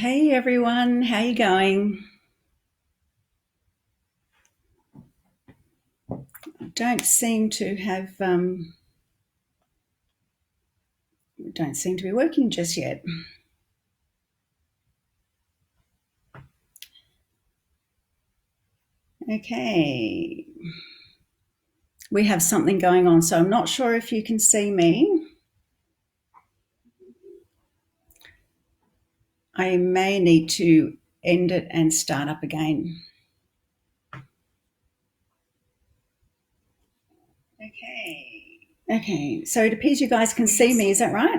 Hey everyone, how you going? Don't seem to have don't seem to be working just yet. Okay, we have something going on, so I'm not sure if you can see me. I may need to end it and start up again. Okay, so it appears you guys can see me, is that right?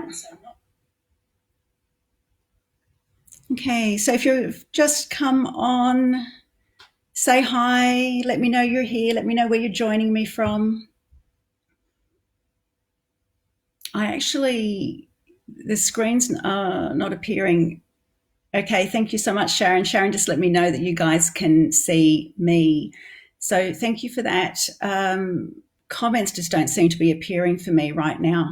Okay, so if you've just come on, say hi, let me know you're here, let me know where you're joining me from. The screen's not appearing. Okay, thank you so much, Sharon. Sharon just let me know that you guys can see me. So thank you for that. Comments just don't seem to be appearing for me right now.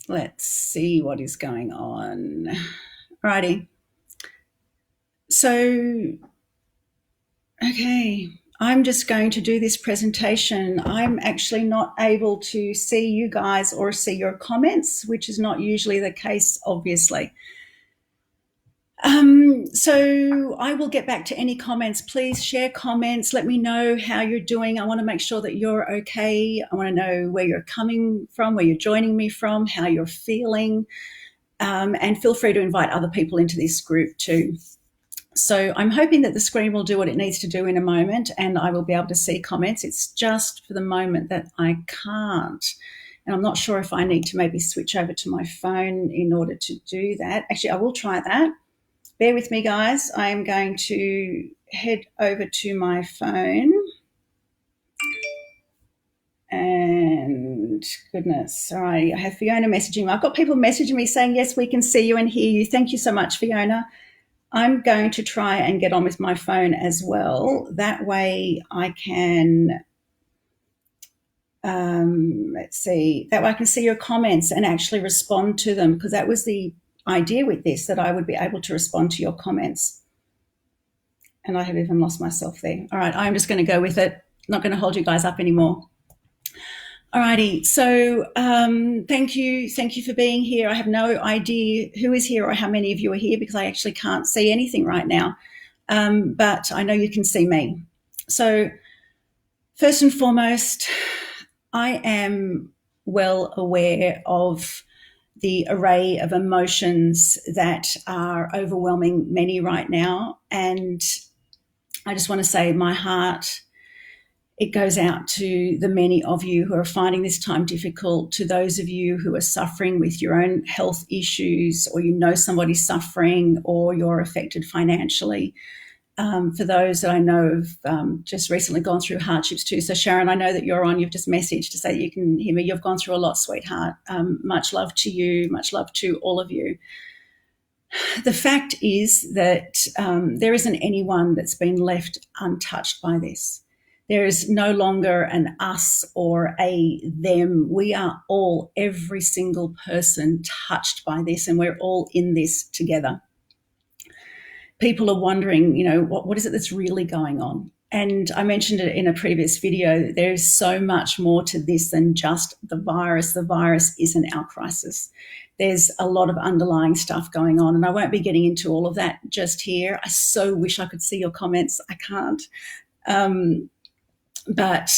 Let's see what is going on. Alrighty. So, okay, I'm just going to do this presentation. I'm actually not able to see you guys or see your comments, which is not usually the case, obviously. So I will get back to any comments. Please share comments. Let me know how you're doing. I want to make sure that you're okay. I want to know where you're coming from, where you're joining me from, how you're feeling. And feel free to invite other people into this group too. So I'm hoping that the screen will do what it needs to do in a moment and I will be able to see comments. It's just for the moment that I can't. And I'm not sure if I need to maybe switch over to my phone in order to do that. Actually, I will try that. Bear with me, guys. I am going to head over to my phone. And goodness, all right, I have Fiona messaging me. I've got people messaging me saying, yes, we can see you and hear you. Thank you so much, Fiona. I'm going to try and get on with my phone as well. That way I can, let's see, that way I can see your comments and actually respond to them, because that was the idea with this, that I would be able to respond to your comments. And I have even lost myself there. All right, I'm just going to go with it. Not going to hold you guys up anymore. Alrighty, so thank you for being here. I have no idea who is here or how many of you are here because I actually can't see anything right now, but I know you can see me. So first and foremost, I am well aware of the array of emotions that are overwhelming many right now, and I just want to say my heart, it goes out to the many of you who are finding this time difficult, to those of you who are suffering with your own health issues, or you know somebody's suffering, or you're affected financially. For those that I know have just recently gone through hardships too. So Sharon, I know that you're on. You've just messaged to say that you can hear me. You've gone through a lot, sweetheart. Much love to you. Much love to all of you. The fact is that there isn't anyone that's been left untouched by this. There is no longer an us or a them. We are all, every single person, touched by this, and we're all in this together. People are wondering, what is it that's really going on? And I mentioned it in a previous video. There's so much more to this than just the virus. The virus isn't our crisis. There's a lot of underlying stuff going on, and I won't be getting into all of that just here. I so wish I could see your comments. I can't. But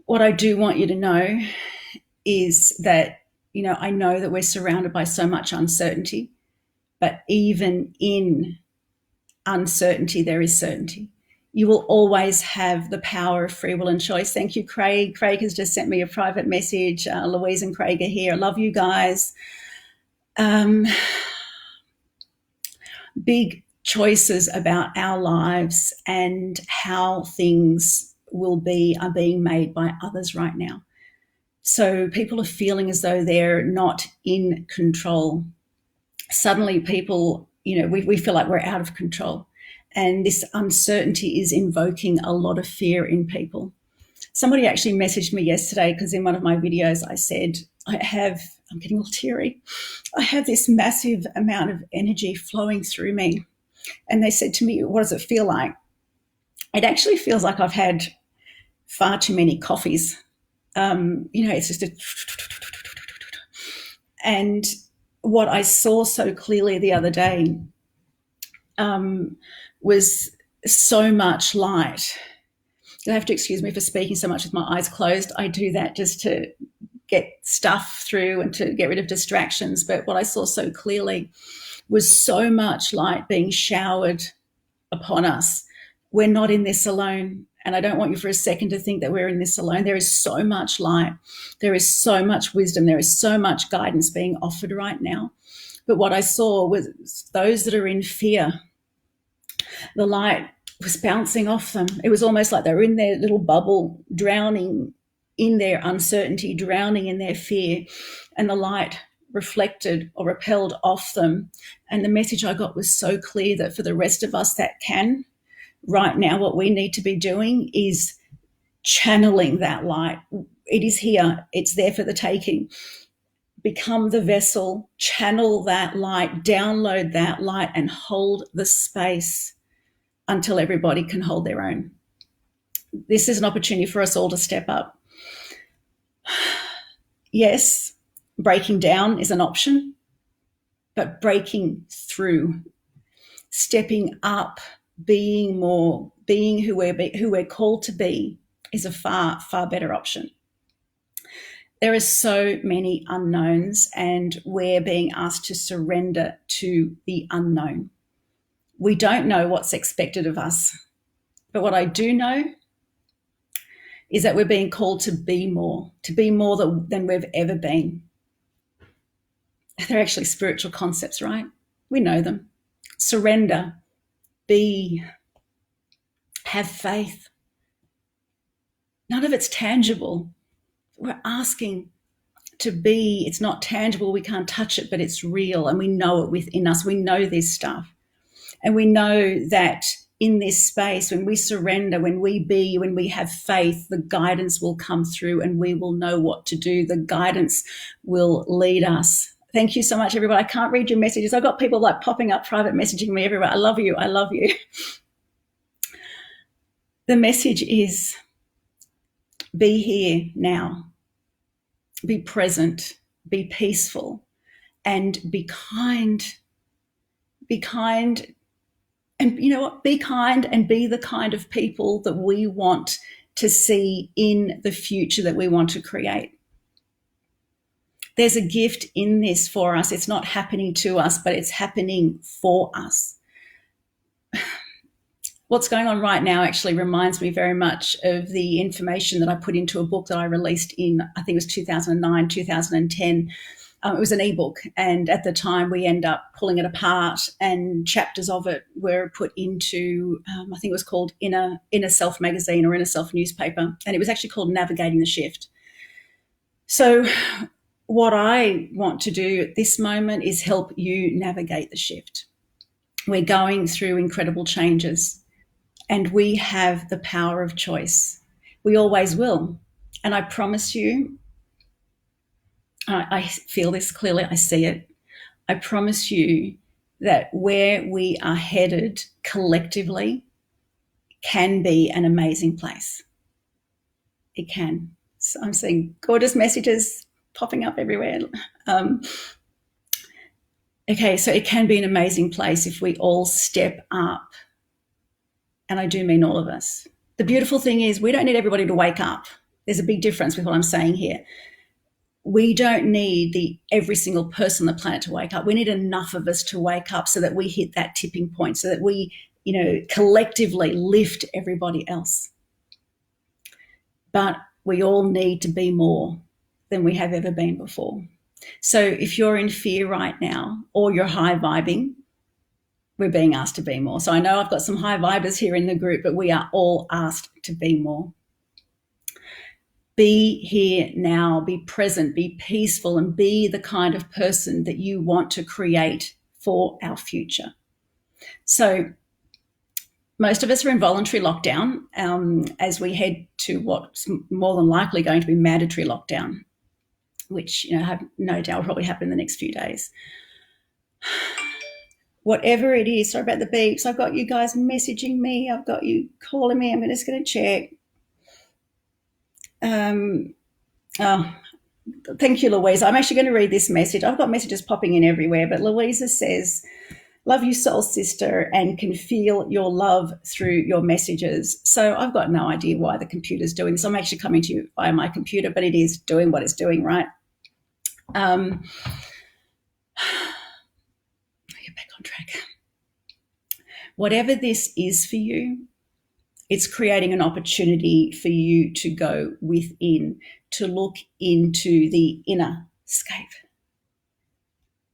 what I do want you to know is that, I know that we're surrounded by so much uncertainty, but even in uncertainty, there is certainty. You will always have the power of free will and choice. Thank you, Craig. Craig has just sent me a private message. Louise and Craig are here. I love you guys. Big choices about our lives and how things will be are being made by others right now. So people are feeling as though they're not in control. Suddenly people, we feel like we're out of control. And this uncertainty is invoking a lot of fear in people. Somebody actually messaged me yesterday because in one of my videos I said, I have I'm getting all teary. I have this massive amount of energy flowing through me. And they said to me, what does it feel like? It actually feels like I've had far too many coffees. It's just a... And what I saw so clearly the other day was so much light. You'll have to excuse me for speaking so much with my eyes closed. I do that just to get stuff through and to get rid of distractions. But what I saw so clearly was so much light being showered upon us. We're not in this alone. And I don't want you for a second to think that we're in this alone. There is so much light. There is so much wisdom. There is so much guidance being offered right now. But what I saw was those that are in fear, the light was bouncing off them. It was almost like they were in their little bubble, drowning in their uncertainty, drowning in their fear. And the light reflected or repelled off them. And the message I got was so clear that for the rest of us that can, right now, what we need to be doing is channeling that light. It is here. It's there for the taking. Become the vessel, channel that light, download that light, and hold the space until everybody can hold their own. This is an opportunity for us all to step up. Yes, breaking down is an option, but breaking through, stepping up, being more, being who we're called to be is a far, far better option. There are so many unknowns, and we're being asked to surrender to the unknown. We don't know what's expected of us, but what I do know is that we're being called to be more than we've ever been. They're actually spiritual concepts, right? We know them. Surrender, be, have faith. None of it's tangible. We're asking to be. It's not tangible. We can't touch it, but it's real, and we know it within us. We know this stuff. And we know that in this space, when we surrender, when we be, when we have faith, the guidance will come through and we will know what to do. The guidance will lead us. Thank you so much, everybody. I can't read your messages. I've got people like popping up, private messaging me everywhere. I love you. I love you. The message is be here now. Be present. Be peaceful. And be kind. Be kind. And you know what? Be kind and be the kind of people that we want to see in the future that we want to create. There's a gift in this for us. It's not happening to us, but it's happening for us. What's going on right now actually reminds me very much of the information that I put into a book that I released in, I think it was 2009, 2010. It was an ebook, and at the time we end up pulling it apart, and chapters of it were put into, I think it was called Inner Self magazine or Inner Self newspaper, and it was actually called Navigating the Shift. So what I want to do at this moment is help you navigate the shift. We're going through incredible changes, and we have the power of choice. We always will. And I promise you, I feel this clearly, I see it. I promise you that where we are headed collectively can be an amazing place. It can. So I'm seeing gorgeous messages popping up everywhere. Okay, so it can be an amazing place if we all step up. And I do mean all of us. The beautiful thing is we don't need everybody to wake up. There's a big difference with what I'm saying here. We don't need every single person on the planet to wake up. We need enough of us to wake up so that we hit that tipping point, so that we, collectively lift everybody else. But we all need to be more than we have ever been before. So if you're in fear right now or you're high vibing, we're being asked to be more. So I know I've got some high vibers here in the group, but we are all asked to be more. Be here now, be present, be peaceful, and be the kind of person that you want to create for our future. So most of us are in voluntary lockdown as we head to what's more than likely going to be mandatory lockdown. which, I have no doubt will probably happen in the next few days. Whatever it is, sorry about the beeps. I've got you guys messaging me. I've got you calling me. I'm just going to check. Oh, thank you, Louisa. I'm actually going to read this message. I've got messages popping in everywhere, but Louisa says, love you, soul sister, and can feel your love through your messages. So I've got no idea why the computer's doing this. I'm actually coming to you via my computer, but it is doing what it's doing, right? Get back on track. Whatever this is for you, it's creating an opportunity for you to go within, to look into the inner scape.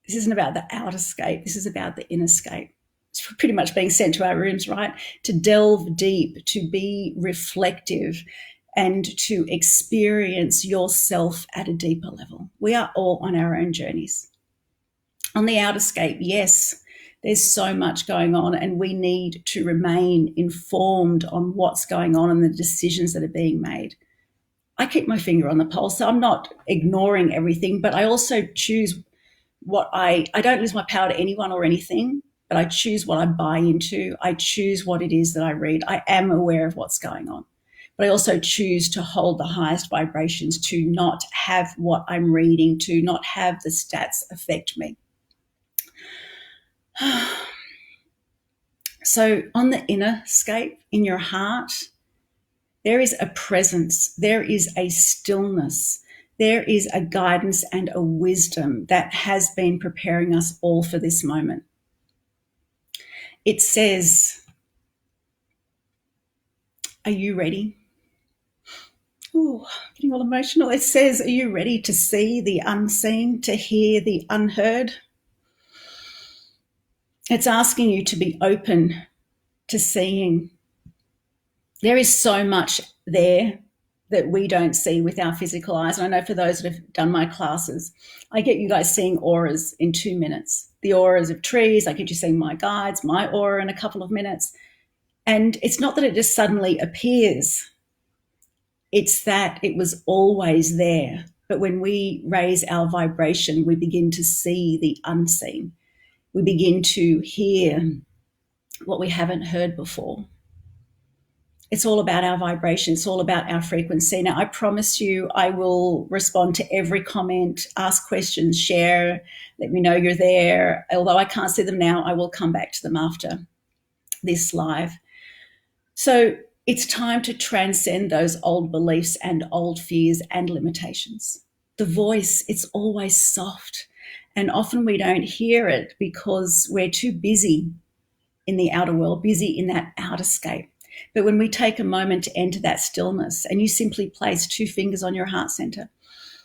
This isn't about the outer scape. This is about the inner scape. It's pretty much being sent to our rooms, right? To delve deep, to be reflective, and to experience yourself at a deeper level. We are all on our own journeys. On the outer scape, yes, there's so much going on, and we need to remain informed on what's going on and the decisions that are being made. I keep my finger on the pulse, so I'm not ignoring everything, but I also choose what I don't lose my power to anyone or anything, but I choose what I buy into. I choose what it is that I read. I am aware of what's going on, but I also choose to hold the highest vibrations, to not have what I'm reading, to not have the stats affect me. So on the inner scape, in your heart, there is a presence, there is a stillness, there is a guidance and a wisdom that has been preparing us all for this moment. It says, are you ready? Ooh, getting all emotional. It says, are you ready to see the unseen, to hear the unheard? It's asking you to be open to seeing. There is so much there that we don't see with our physical eyes. And I know for those that have done my classes, I get you guys seeing auras in 2 minutes. The auras of trees, I get you seeing my guides, my aura in a couple of minutes. And it's not that it just suddenly appears. It's that it was always there. But when we raise our vibration, we begin to see the unseen. We begin to hear what we haven't heard before. It's all about our vibration. It's all about our frequency. Now, I promise you, I will respond to every comment, ask questions, share, let me know you're there. Although I can't see them now, I will come back to them after this live. So it's time to transcend those old beliefs and old fears and limitations. The voice, it's always soft. And often we don't hear it because we're too busy in the outer world, busy in that outer scape. But when we take a moment to enter that stillness and you simply place 2 fingers on your heart center,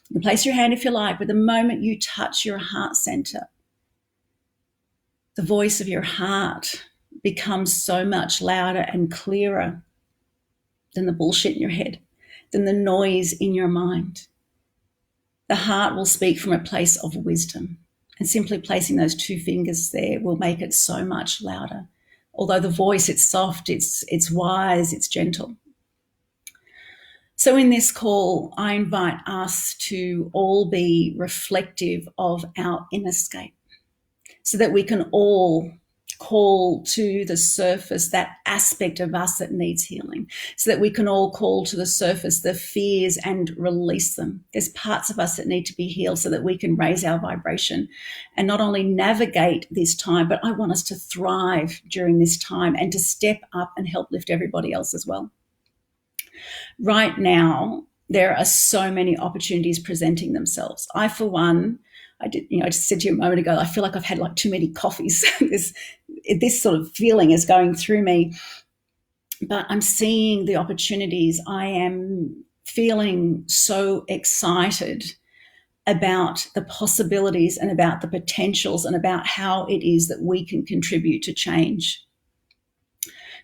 you place your hand if you like, but the moment you touch your heart center, the voice of your heart becomes so much louder and clearer than the bullshit in your head, than the noise in your mind. The heart will speak from a place of wisdom, and simply placing those 2 fingers there will make it so much louder. Although the voice, it's soft, it's wise, it's gentle. So in this call, I invite us to all be reflective of our inner scape so that we can all call to the surface that aspect of us that needs healing, so that we can all call to the surface the fears and release them. There's parts of us that need to be healed so that we can raise our vibration and not only navigate this time, but I want us to thrive during this time and to step up and help lift everybody else as well. Right now, there are so many opportunities presenting themselves. I, for one, I just said to you a moment ago, I feel like I've had like too many coffees. This sort of feeling is going through me, but I'm seeing the opportunities. I am feeling so excited about the possibilities and about the potentials and about how it is that we can contribute to change.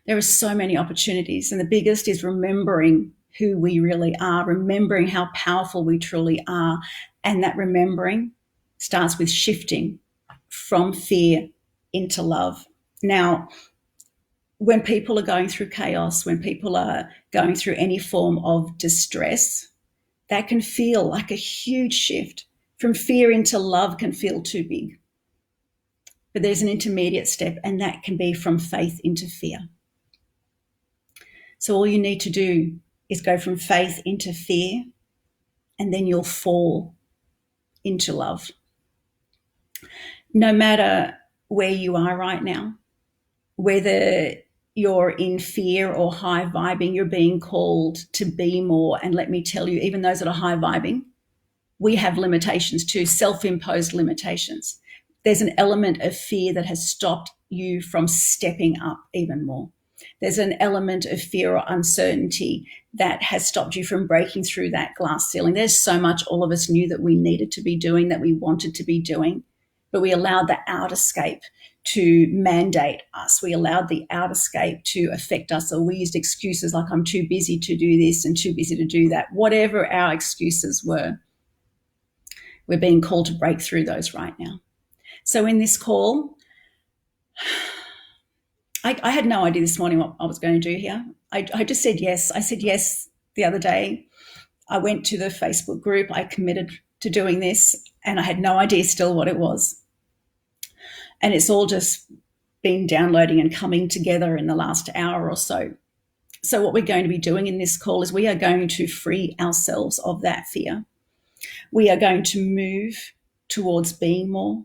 There are so many opportunities, and the biggest is remembering who we really are, remembering how powerful we truly are, and that remembering starts with shifting from fear into love. Now, when people are going through chaos, when people are going through any form of distress, That can feel like a huge shift. From fear into love can feel too big. But there's an intermediate step, and that can be from faith into fear. So all you need to do is go from faith into fear, and then you'll fall into love. No matter where you are right now, whether you're in fear or high vibing, you're being called to be more. And let me tell you, even those that are high vibing, we have limitations too, self-imposed limitations. There's an element of fear that has stopped you from stepping up even more. There's an element of fear or uncertainty that has stopped you from breaking through that glass ceiling. There's so much all of us knew that we needed to be doing, that we wanted to be doing, but we allowed the outerscape to mandate us. We allowed the outerscape to affect us, or we used excuses like, I'm too busy to do this and too busy to do that. Whatever our excuses were, we're being called to break through those right now. So in this call, I had no idea this morning what I was going to do here. I just said yes. I said yes the other day. I went to the Facebook group. I committed to doing this, and I had no idea still what it was. And it's all just been downloading and coming together in the last hour or so. So what we're going to be doing in this call is we are going to free ourselves of that fear. We are going to move towards being more.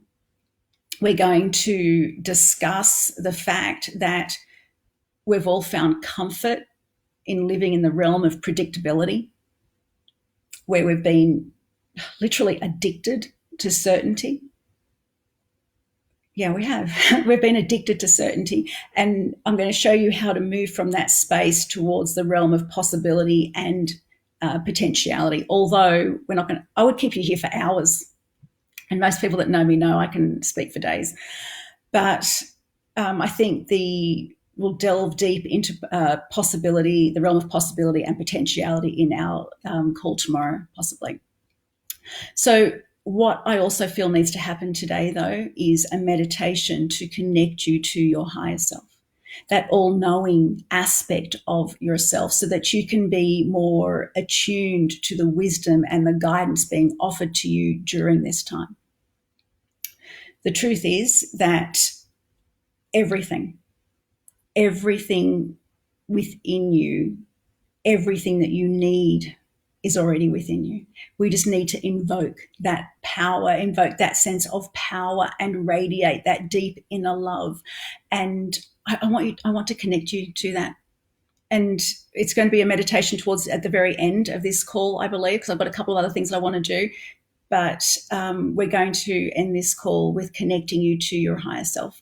We're going to discuss the fact that we've all found comfort in living in the realm of predictability, where we've been literally addicted to certainty. Yeah, we have. We've been addicted to certainty. And I'm going to show you how to move from that space towards the realm of possibility and potentiality. Although we're not going to, I would keep you here for hours. And most people that know me know I can speak for days. But I think we'll delve deep into possibility, the realm of possibility and potentiality in our call tomorrow, possibly. So what I also feel needs to happen today, though, is a meditation to connect you to your higher self, that all-knowing aspect of yourself, so that you can be more attuned to the wisdom and the guidance being offered to you during this time. The truth is that everything within you, everything that you need is already within you. We just need to invoke that power, invoke that sense of power, and radiate that deep inner love. And I want to connect you to that. And it's going to be a meditation towards at the very end of this call, I believe, because I've got a couple of other things that I want to do. But we're going to end this call with connecting you to your higher self.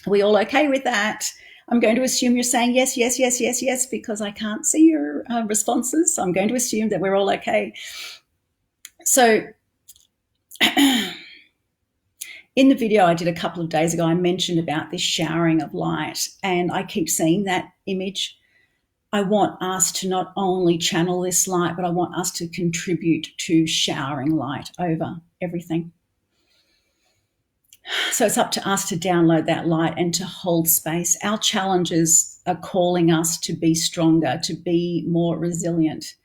Are we all okay with that? I'm going to assume you're saying yes, yes, yes, yes, yes, because I can't see your responses. So I'm going to assume that we're all okay. So in the video I did a couple of days ago, I mentioned about this showering of light, and I keep seeing that image. I want us to not only channel this light, but I want us to contribute to showering light over everything. So it's up to us to download that light and to hold space. Our challenges are calling us to be stronger, to be more resilient.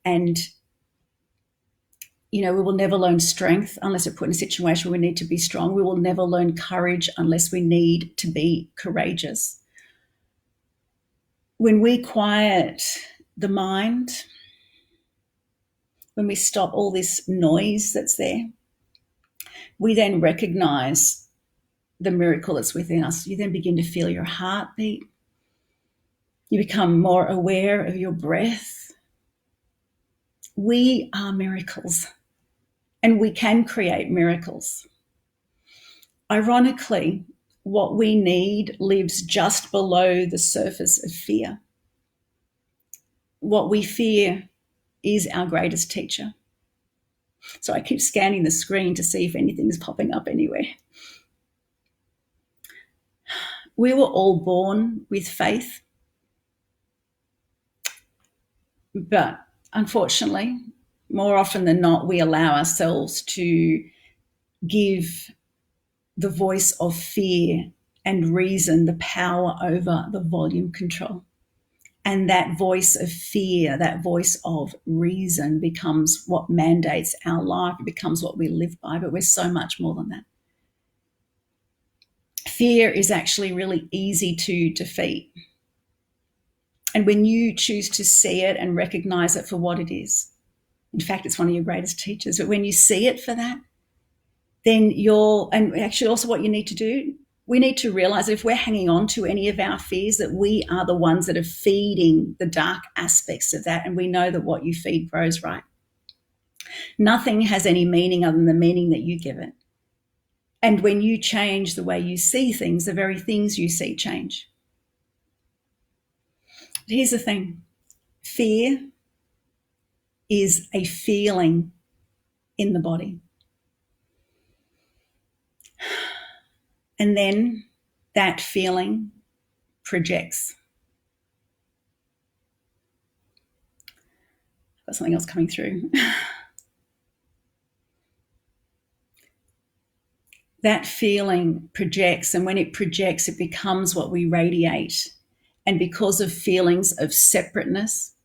And, we will never learn strength unless we're put in a situation where we need to be strong. We will never learn courage unless we need to be courageous. When we quiet the mind, when we stop all this noise that's there, we then recognize the miracle that's within us. You then begin to feel your heartbeat. You become more aware of your breath. We are miracles, and we can create miracles. Ironically, what we need lives just below the surface of fear. What we fear is our greatest teacher. So I keep scanning the screen to see if anything's popping up anywhere. We were all born with faith, but unfortunately, more often than not, we allow ourselves to give the voice of fear and reason the power over the volume control. And that voice of fear, that voice of reason becomes what mandates our life. It becomes what we live by, but we're so much more than that. Fear is actually really easy to defeat. And when you choose to see it and recognize it for what it is, in fact, it's one of your greatest teachers, but when you see it for that, then and actually also what you need to do, we need to realize if we're hanging on to any of our fears, that we are the ones that are feeding the dark aspects of that. And we know that what you feed grows, right? Nothing has any meaning other than the meaning that you give it. And when you change the way you see things, the very things you see change. But here's the thing. Fear is a feeling in the body. And then that feeling projects. Got something else coming through. That feeling projects, and when it projects, it becomes what we radiate. And because of feelings of separateness,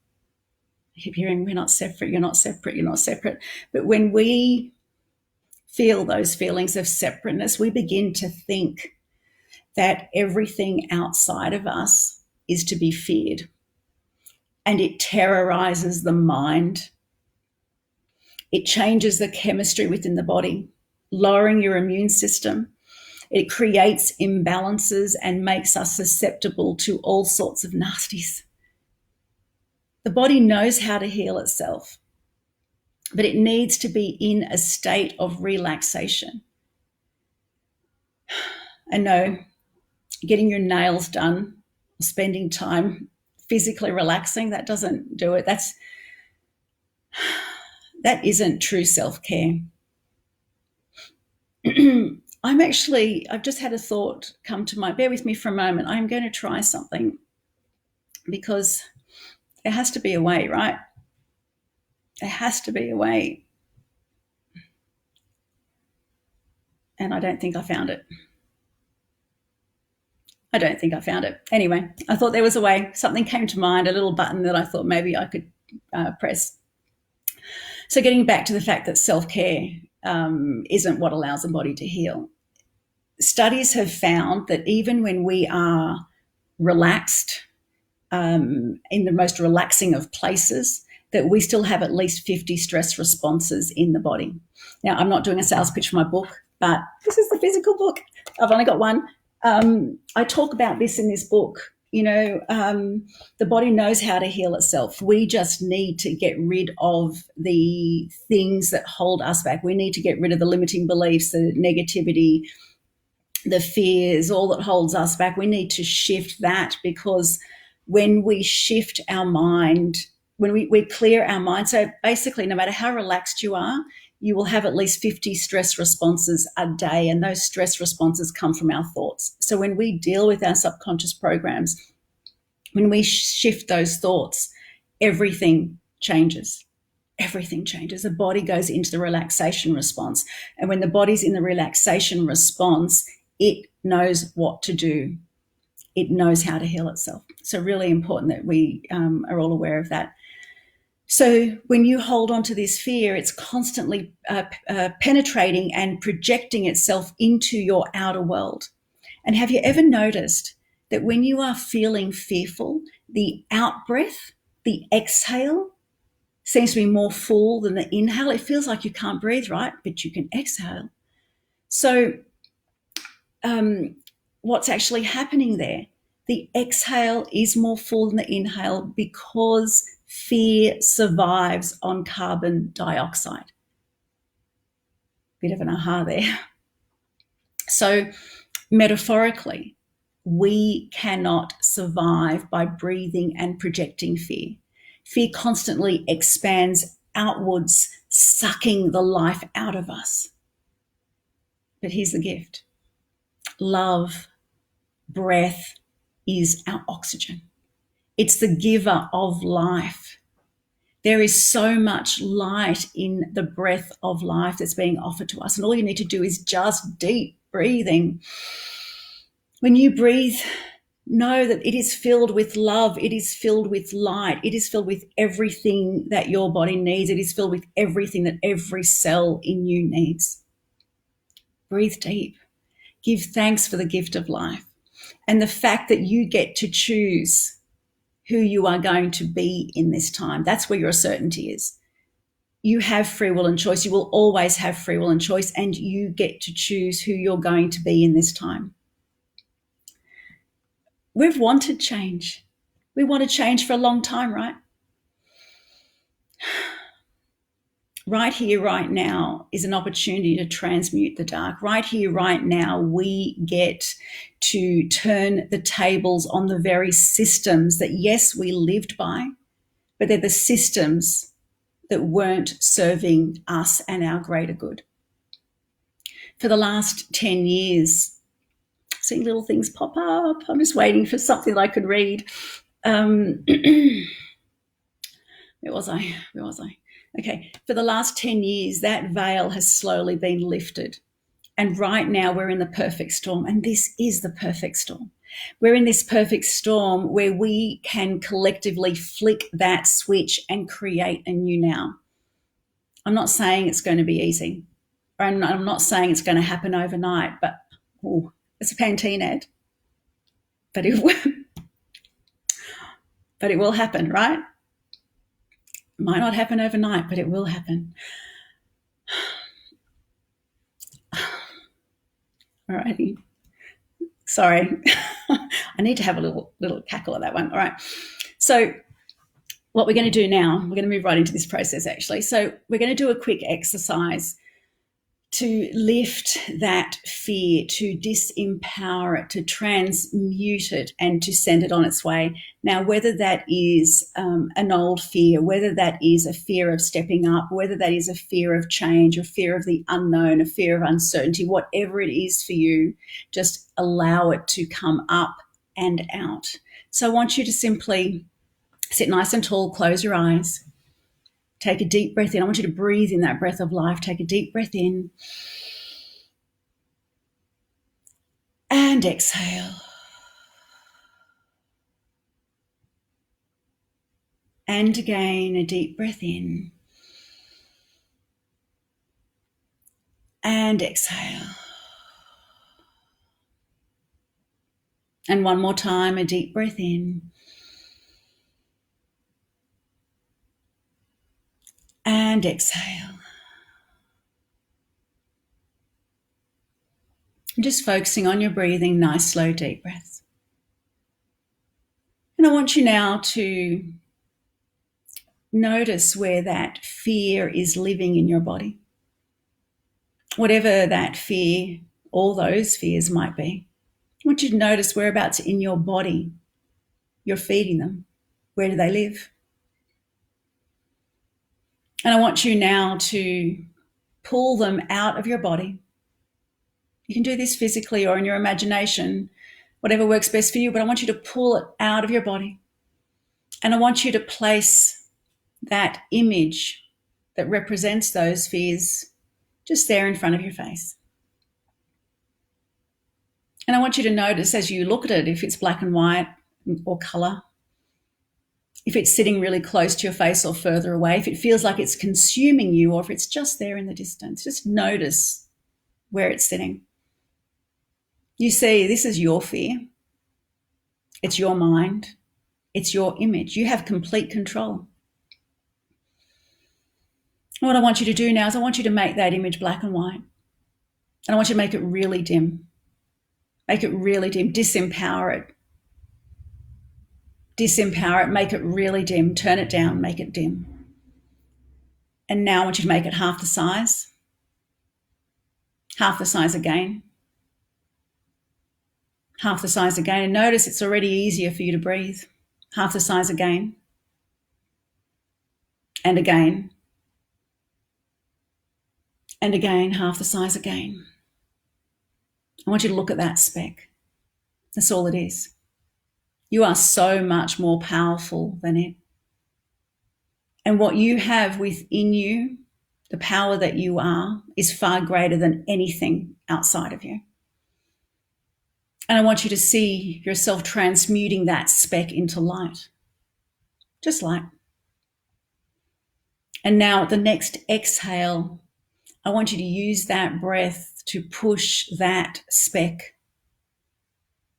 I keep hearing, we're not separate, you're not separate, you're not separate. But when we feel those feelings of separateness, we begin to think that everything outside of us is to be feared. And it terrorizes the mind. It changes the chemistry within the body, lowering your immune system. It creates imbalances and makes us susceptible to all sorts of nasties. The body knows how to heal itself, but it needs to be in a state of relaxation. I know getting your nails done, spending time physically relaxing, that doesn't do it. That isn't true self-care. I've just had a thought come to mind. Bear with me for a moment. I'm going to try something because there has to be a way, right? There has to be a way. And I don't think I found it. Anyway, I thought there was a way. Something came to mind, a little button that I thought maybe I could press. So getting back to the fact that self-care isn't what allows the body to heal. Studies have found that even when we are relaxed, in the most relaxing of places, that we still have at least 50 stress responses in the body. Now, I'm not doing a sales pitch for my book, but this is the physical book. I've only got one. I talk about this in this book. The body knows how to heal itself. We just need to get rid of the things that hold us back. We need to get rid of the limiting beliefs, the negativity, the fears, all that holds us back. We need to shift that, because when we shift our mind, when we clear our mind, so basically no matter how relaxed you are, you will have at least 50 stress responses a day, and those stress responses come from our thoughts. So when we deal with our subconscious programs, when we shift those thoughts, everything changes. Everything changes. The body goes into the relaxation response. And when the body's in the relaxation response, it knows what to do. It knows how to heal itself. So really important that we are all aware of that. So when you hold on to this fear, it's constantly penetrating and projecting itself into your outer world. And have you ever noticed that when you are feeling fearful, the out-breath, the exhale, seems to be more full than the inhale? It feels like you can't breathe, right? But you can exhale. So what's actually happening there? The exhale is more full than the inhale because fear survives on carbon dioxide. Bit of an aha there. So metaphorically, we cannot survive by breathing and projecting fear. Fear constantly expands outwards, sucking the life out of us. But here's the gift. Love, breath is our oxygen. It's the giver of life. There is so much light in the breath of life that's being offered to us. And all you need to do is just deep breathing. When you breathe Know that it is filled with love. It is filled with light. It is filled with everything that your body needs. It is filled with everything that every cell in you needs. Breathe deep. Give thanks for the gift of life and the fact that you get to choose who you are going to be in this time. That's where your certainty is. You have free will and choice. You will always have free will and choice, and you get to choose who you're going to be in this time. We've wanted change. We wanted change for a long time, right? Right here, right now is an opportunity to transmute the dark. Right here, right now, we get to turn the tables on the very systems that, yes, we lived by, but they're the systems that weren't serving us and our greater good. For the last 10 years, seeing little things pop up. I'm just waiting for something that I could read. Where was I? Okay, for the last 10 years, that veil has slowly been lifted. And right now we're in the perfect storm. And this is the perfect storm. We're in this perfect storm where we can collectively flick that switch and create a new now. I'm not saying it's going to be easy. I'm not saying it's going to happen overnight, but it's a Pantene ad. But it will happen, right? It might not happen overnight, but it will happen. All righty. Sorry. I need to have a little cackle at that one. All right. So what we're going to do now, we're going to move right into this process actually. So we're going to do a quick exercise to lift that fear, to disempower it, to transmute it, and to send it on its way. Now, whether that is an old fear, whether that is a fear of stepping up, whether that is a fear of change, a fear of the unknown, a fear of uncertainty, whatever it is for you, just allow it to come up and out. So I want you to simply sit nice and tall, close your eyes. Take a deep breath in. I want you to breathe in that breath of life. Take a deep breath in and exhale. And again, a deep breath in and exhale. And one more time, a deep breath in and exhale. And just focusing on your breathing, nice, slow, deep breaths. And I want you now to notice where that fear is living in your body. Whatever that fear, all those fears might be. I want you to notice whereabouts in your body you're feeding them. Where do they live? And I want you now to pull them out of your body. You can do this physically or in your imagination, whatever works best for you, but I want you to pull it out of your body. And I want you to place that image that represents those fears just there in front of your face. And I want you to notice as you look at it, if it's black and white or color, if it's sitting really close to your face or further away, if it feels like it's consuming you or if it's just there in the distance, just notice where it's sitting. You see, this is your fear. It's your mind. It's your image. You have complete control. And what I want you to do now is I want you to make that image black and white. And I want you to make it really dim. Make it really dim. Disempower it. Disempower it. Make it really dim. Turn it down. Make it dim. And now I want you to make it half the size. Half the size again. Half the size again. And notice it's already easier for you to breathe. Half the size again. And again. And again, half the size again. I want you to look at that speck. That's all it is. You are so much more powerful than it. And what you have within you, the power that you are, is far greater than anything outside of you. And I want you to see yourself transmuting that speck into light. Just light. And now at the next exhale, I want you to use that breath to push that speck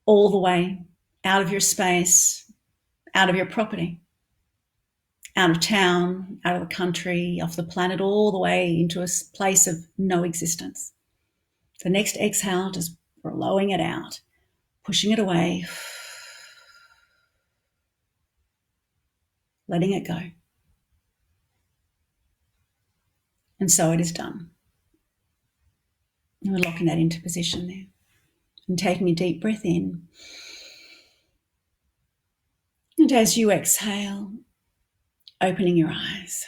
all the way out of your space, out of your property, out of town, out of the country, off the planet, all the way into a place of no existence. The next exhale, just blowing it out, pushing it away, letting it go. And so it is done. And we're locking that into position there. And taking a deep breath in. And as you exhale, opening your eyes.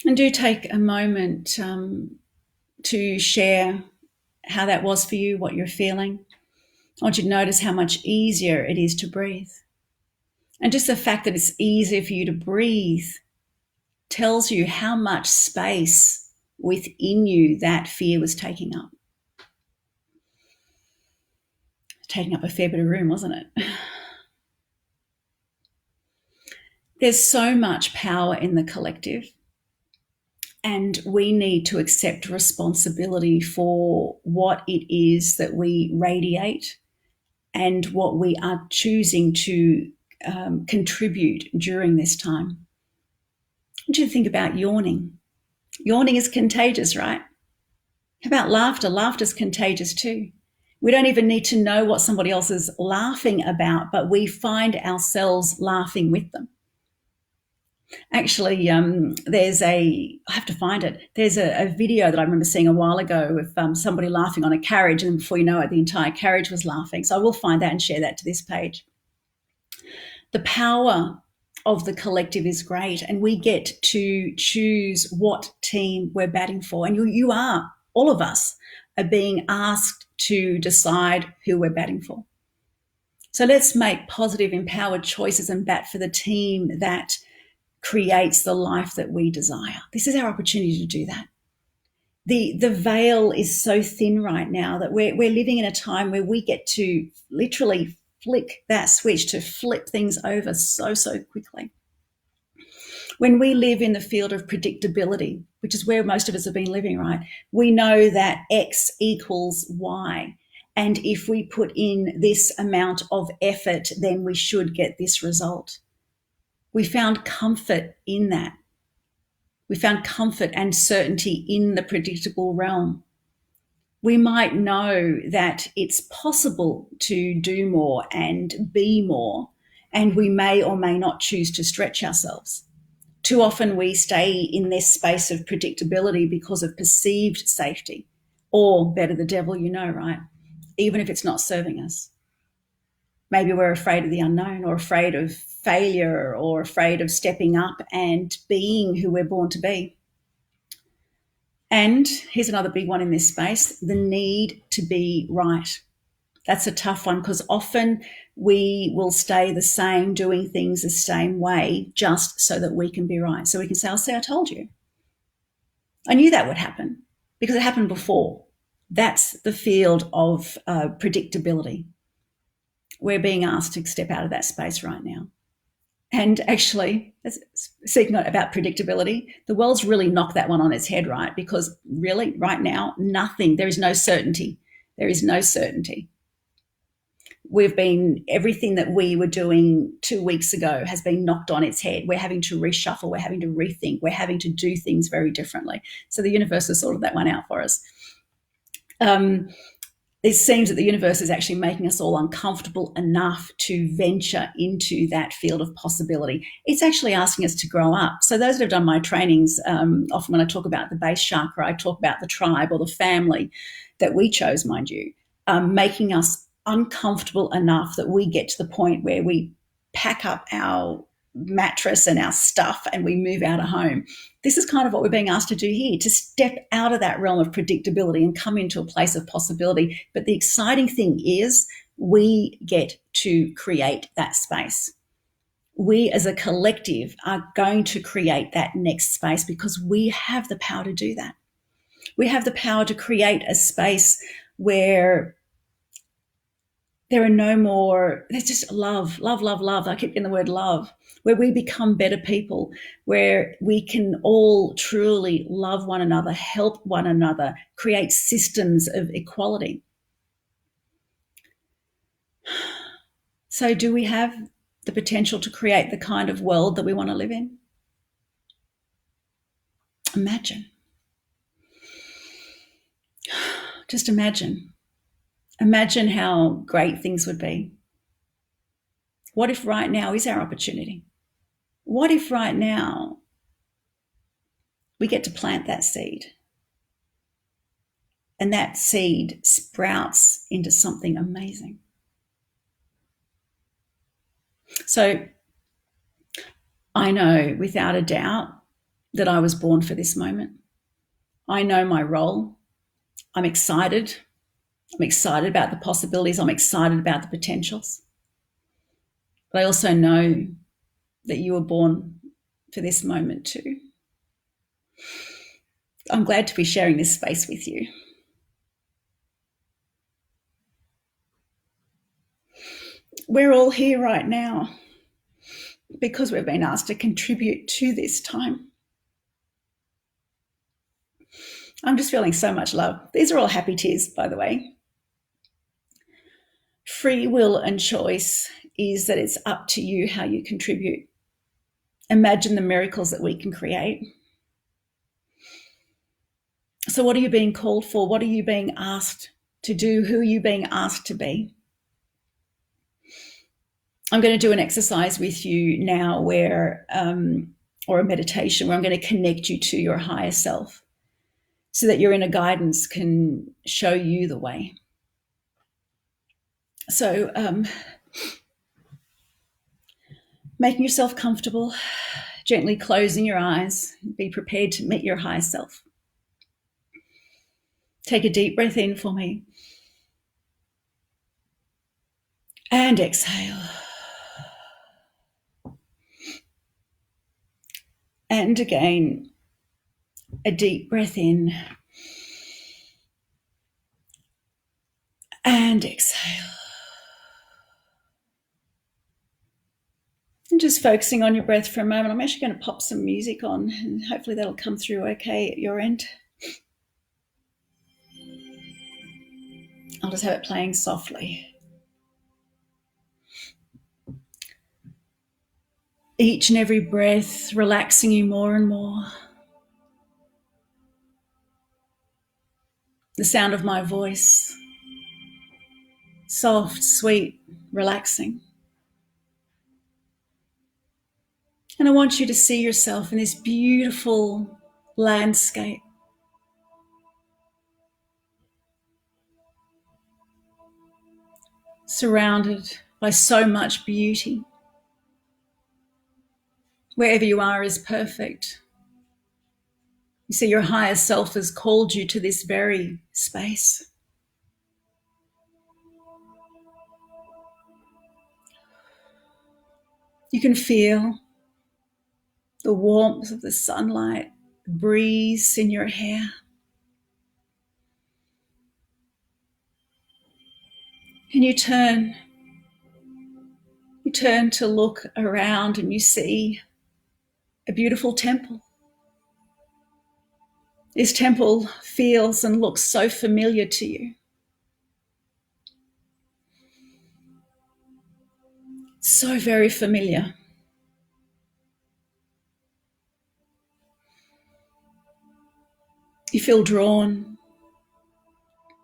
And do take a moment to share how that was for you, what you're feeling. I want you to notice how much easier it is to breathe. And just the fact that it's easier for you to breathe tells you how much space within you that fear was taking up. Taking up a fair bit of room, wasn't it? There's so much power in the collective, and we need to accept responsibility for what it is that we radiate and what we are choosing to contribute during this time. I want you to think about yawning. Yawning is contagious, right? How about laughter? Laughter is contagious too. We don't even need to know what somebody else is laughing about, but we find ourselves laughing with them. Actually, I have to find it. There's a video that I remember seeing a while ago of somebody laughing on a carriage, and before you know it, the entire carriage was laughing. So I will find that and share that to this page. The power of the collective is great, and we get to choose what team we're batting for. And you are, all of us are being asked to decide who we're batting for. So let's make positive, empowered choices and bat for the team that creates the life that we desire. This is our opportunity to do that. The veil is so thin right now that we're living in a time where we get to literally flick that switch, to flip things over so quickly. When we live in the field of predictability, which is where most of us have been living, right? We know that X equals Y. And if we put in this amount of effort, then we should get this result. We found comfort in that. We found comfort and certainty in the predictable realm. We might know that it's possible to do more and be more, and we may or may not choose to stretch ourselves. Too often we stay in this space of predictability because of perceived safety, or better the devil, right? Even if it's not serving us. Maybe we're afraid of the unknown, or afraid of failure, or afraid of stepping up and being who we're born to be. And here's another big one in this space, the need to be right. That's a tough one, because often we will stay the same, doing things the same way, just so that we can be right. So we can say, I told you. I knew that would happen because it happened before. That's the field of predictability. We're being asked to step out of that space right now. And actually, speaking about predictability, the world's really knocked that one on its head, right? Because really, right now, there is no certainty. There is no certainty. Everything that we were doing 2 weeks ago has been knocked on its head. We're having to reshuffle, we're having to rethink, we're having to do things very differently. So the universe has sorted that one out for us. It seems that the universe is actually making us all uncomfortable enough to venture into that field of possibility. It's actually asking us to grow up. So those that have done my trainings, often when I talk about the base chakra, I talk about the tribe or the family that we chose, mind you, making us uncomfortable enough that we get to the point where we pack up our mattress and our stuff and we move out of home. This is kind of what we're being asked to do here, to step out of that realm of predictability and come into a place of possibility. But the exciting thing is we get to create that space. We as a collective are going to create that next space because we have the power to do that. We have the power to create a space where there are no more, there's just love, love, love, love. I keep getting the word love, where we become better people, where we can all truly love one another, help one another, create systems of equality. So, do we have the potential to create the kind of world that we want to live in? Imagine. Just imagine. Imagine how great things would be. What if right now is our opportunity? What if right now we get to plant that seed and that seed sprouts into something amazing? So I know without a doubt that I was born for this moment. I know my role. I'm excited. I'm excited about the possibilities. I'm excited about the potentials. But I also know that you were born for this moment too. I'm glad to be sharing this space with you. We're all here right now because we've been asked to contribute to this time. I'm just feeling so much love. These are all happy tears, by the way. Free will and choice is that it's up to you how you contribute. Imagine the miracles that we can create. So what are you being called for? What are you being asked to do? Who are you being asked to be? I'm going to do an exercise with you now where, or a meditation where I'm going to connect you to your higher self so that your inner guidance can show you the way. So making yourself comfortable, gently closing your eyes, be prepared to meet your higher self. Take a deep breath in for me. And exhale. And again, a deep breath in. And exhale. And just focusing on your breath for a moment. I'm actually going to pop some music on and hopefully that'll come through okay at your end. I'll just have it playing softly. Each and every breath relaxing you more and more. The sound of my voice, soft, sweet, relaxing. And I want you to see yourself in this beautiful landscape. Surrounded by so much beauty. Wherever you are is perfect. You see, your higher self has called you to this very space. You can feel the warmth of the sunlight, the breeze in your hair. And you turn to look around and you see a beautiful temple. This temple feels and looks so familiar to you. So very familiar. You feel drawn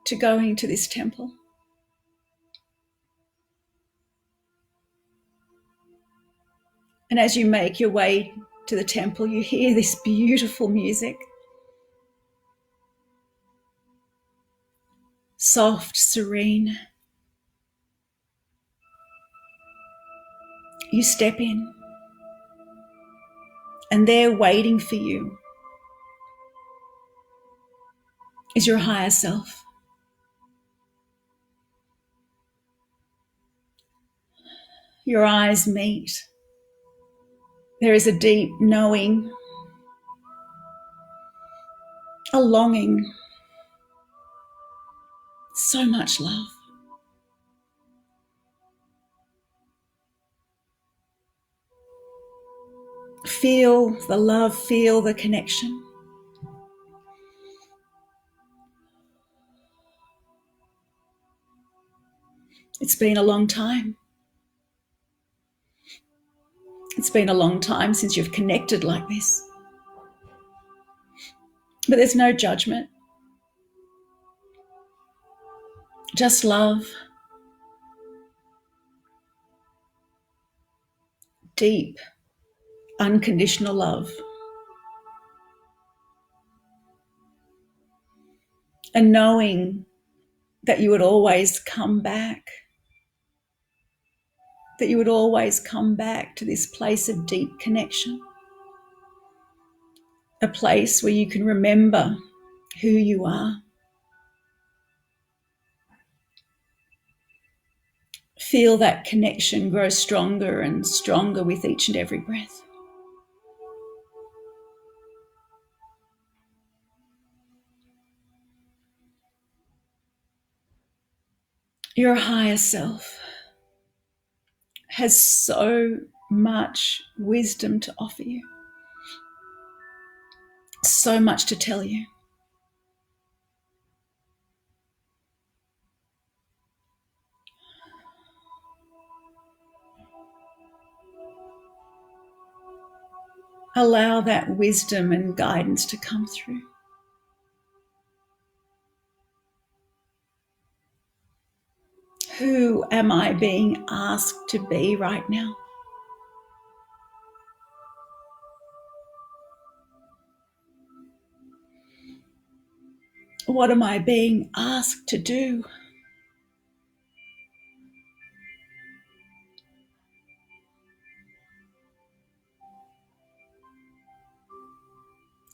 to going to this temple. And as you make your way to the temple, you hear this beautiful music. Soft, serene. You step in, and there waiting for you is your higher self. Your eyes meet. There is a deep knowing, a longing So much love. Feel the love, feel the connection. It's been a long time. It's been a long time since you've connected like this. But there's no judgment. Just love. Deep, unconditional love. And knowing that you would always come back. That you would always come back to this place of deep connection. A place where you can remember who you are. Feel that connection grow stronger and stronger with each and every breath. Your higher self has so much wisdom to offer you, so much to tell you. Allow that wisdom and guidance to come through. Who am I being asked to be right now? What am I being asked to do?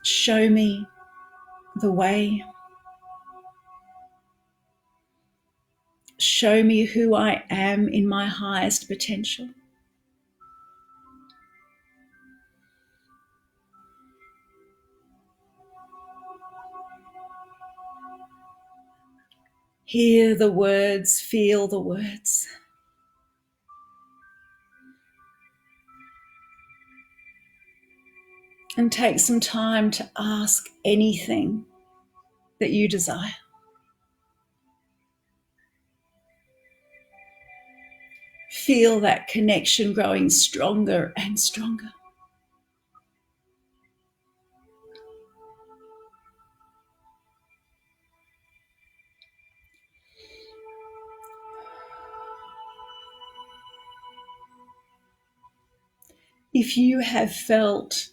Show me the way. Show me who I am in my highest potential. Hear the words, feel the words. And take some time to ask anything that you desire. Feel that connection growing stronger and stronger. If you have felt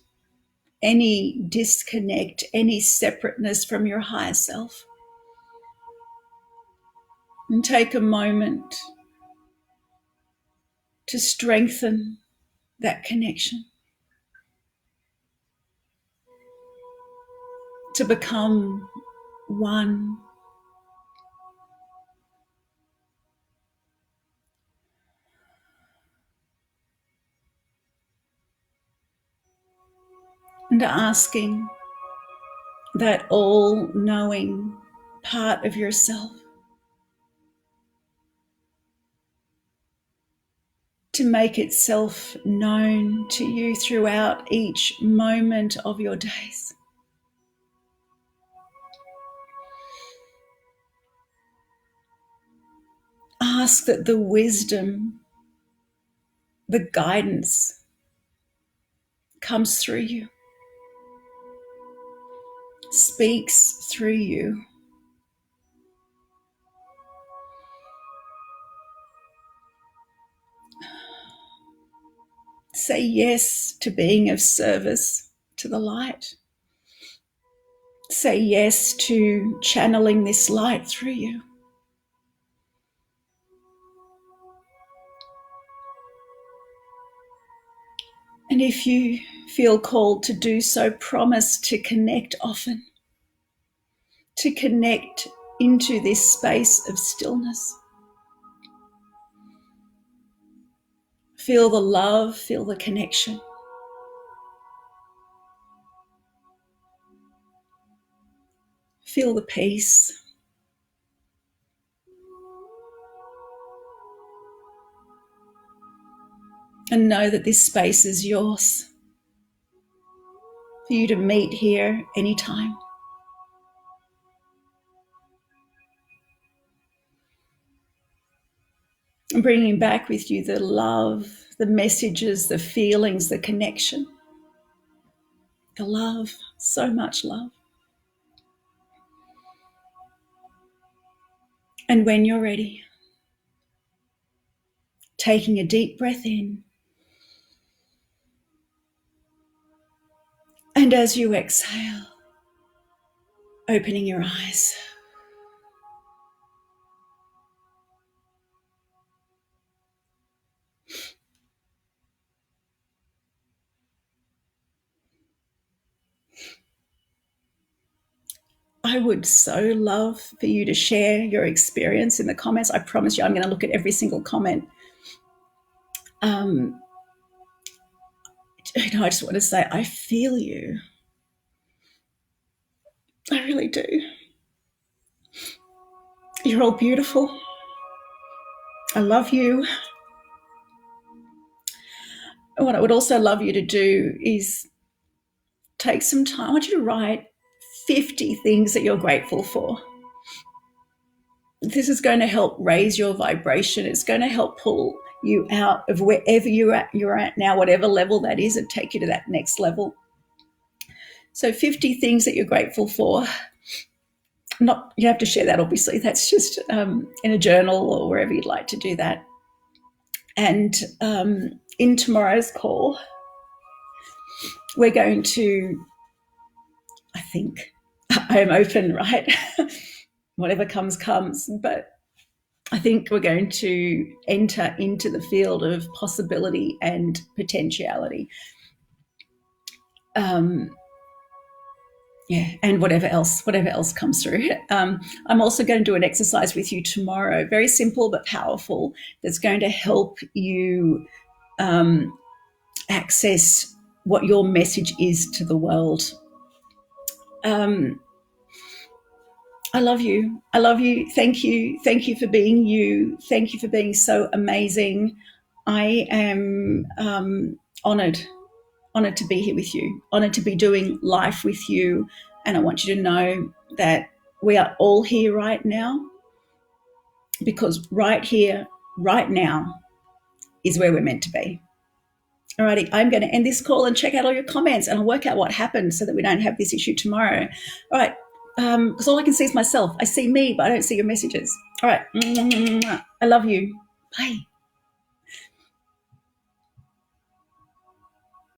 any disconnect, any separateness from your higher self, and take a moment to strengthen that connection, to become one. And asking that all-knowing part of yourself to make itself known to you throughout each moment of your days. Ask that the wisdom, the guidance comes through you, speaks through you. Say yes to being of service to the light. Say yes to channeling this light through you. And if you feel called to do so, promise to connect often, to connect into this space of stillness. Feel the love, feel the connection. Feel the peace. And know that this space is yours for you to meet here anytime. And bringing back with you the love, the messages, the feelings, the connection, the love, so much love. And when you're ready, taking a deep breath in. And as you exhale, opening your eyes. I would so love for you to share your experience in the comments. I promise you, I'm going to look at every single comment. I just want to say, I feel you. I really do. You're all beautiful. I love you. What I would also love you to do is take some time. I want you to write 50 things that you're grateful for. This is going to help raise your vibration. It's going to help pull you out of wherever you're at now, whatever level that is, and take you to that next level. So 50 things that you're grateful for. Not, you have to share that, obviously. That's just in a journal or wherever you'd like to do that. And in tomorrow's call, we're going to, I think, I'm open, right? Whatever comes, but I think we're going to enter into the field of possibility and potentiality. And whatever else comes through. I'm also going to do an exercise with you tomorrow, very simple but powerful, that's going to help you access what your message is to the world. I love you. I love you. Thank you. Thank you for being you. Thank you for being so amazing. I am honoured to be here with you, honoured to be doing life with you. And I want you to know that we are all here right now, because right here, right now is where we're meant to be. Alrighty, I'm going to end this call and check out all your comments, and I'll work out what happened so that we don't have this issue tomorrow. All right, because all I can see is myself. I see me, but I don't see your messages. All right, I love you. Bye.